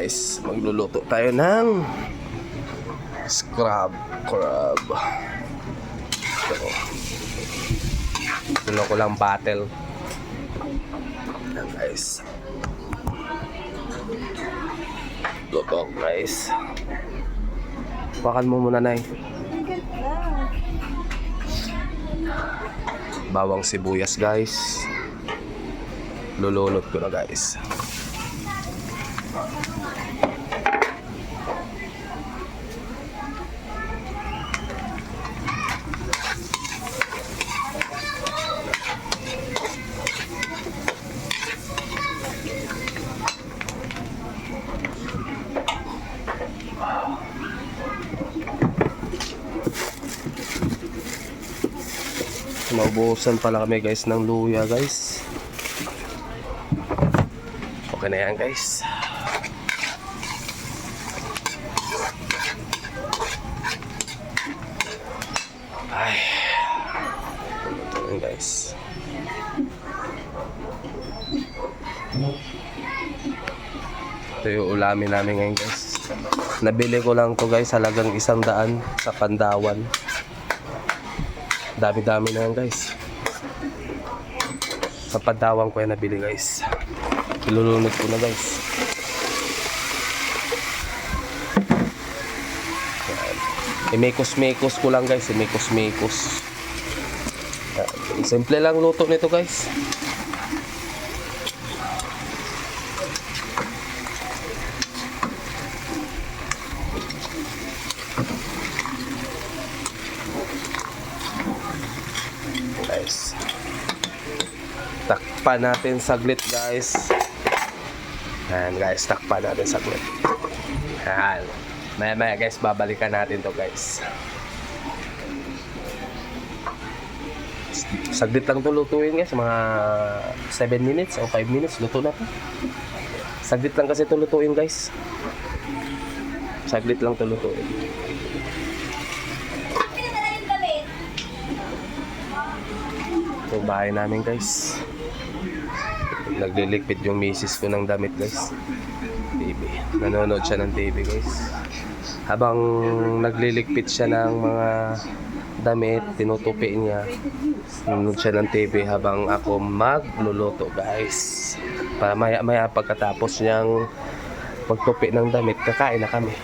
guys, magluluto tayo ng crab. Ito ko lang battle. Yan guys. Luto guys. Pakan mo muna, Nay. Bawang sibuyas guys. Lulunod ko na guys. Naubusan pala kami guys ng luya guys. Okay na yan guys. Ay, ito yan guys. Ito yung ulamin namin ngayon guys. Nabili ko lang to guys, halagang 100 sa Pandawan. Dami-dami na yan guys. Sa Pandawan ko yan nabili guys. Ilulunod ko na guys. Imekos-mekos ko lang guys. Imekos-mekos. Simple lang luto nito guys. Guys, takpan natin saglit guys. Ayan guys, takpan natin saglit. Ayan, maya guys, babalikan natin to guys. Saglit lang to lutuin guys, mga 7 minutes o 5 minutes luto na to. Saglit lang kasi to lutuin guys. Saglit lang to lutuin. Ito bahay namin guys. Nagliligpit yung misis ko ng damit guys. TV. Nanonood siya ng TV guys. Habang nagliligpit siya ng mga damit, tinutupi niya. Nanonood siya ng TV habang ako magluluto guys. Para maya pagkatapos niyang magtupi ng damit, kakain na kami.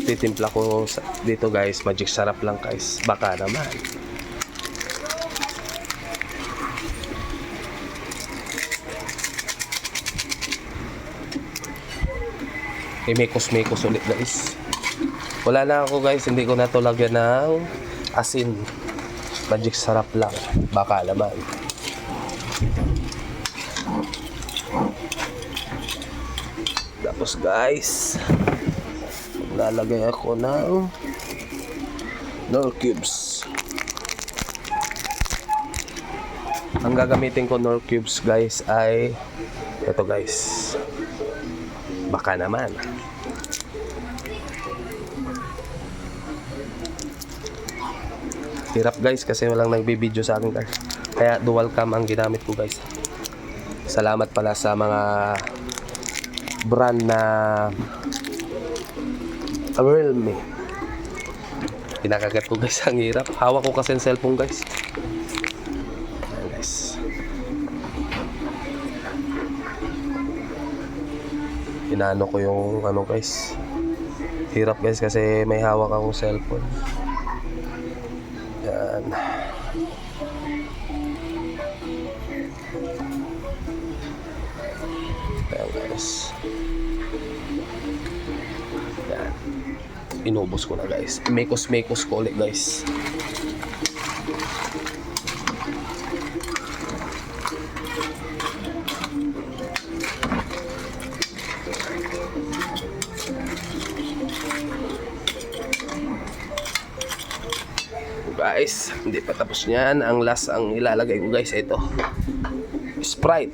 Titimpla ko dito guys, magic sarap lang guys, baka naman. Imekos-mekos ulit guys. Wala na ako guys, hindi ko na to lagyan ng asin. Magic sarap lang, baka naman. Tapos guys, lalagay ako ng Knorr cubes. Ang gagamitin ko Knorr cubes guys ay ito guys. Baka naman. Hirap guys kasi walang nagbibideo sa akin guys. Kaya dual cam ang ginamit ko guys. Salamat pala sa mga brand na Realme. Pinakagat ko guys, ang hirap. Hawak ko kasi ang cellphone guys. Ayan guys. Inaano ko yung ano guys. Hirap guys kasi may hawak akong cellphone. Ayan. Ayan guys. Ayan. Inubos ko na guys. Mekos-mekos ko ulit guys. guys, hindi pa tapos niyan. Ang last ang ilalagay ko guys, ito Sprite.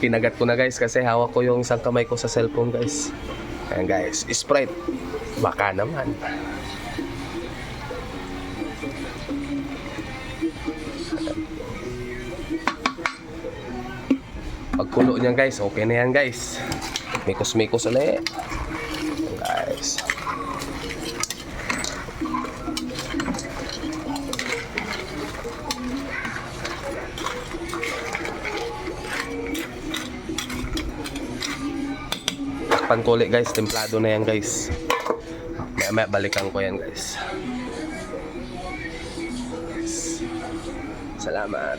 Pinagat ko na guys kasi hawak ko yung isang kamay ko sa cellphone guys. Ayan guys, Sprite. Baka naman. Pagkulo niyan guys, okay na yan guys. Mikos-mikos ulit. Guys. Takpan ko ulit guys, templado na yan guys. Maya balikan ko yan guys. Salamat.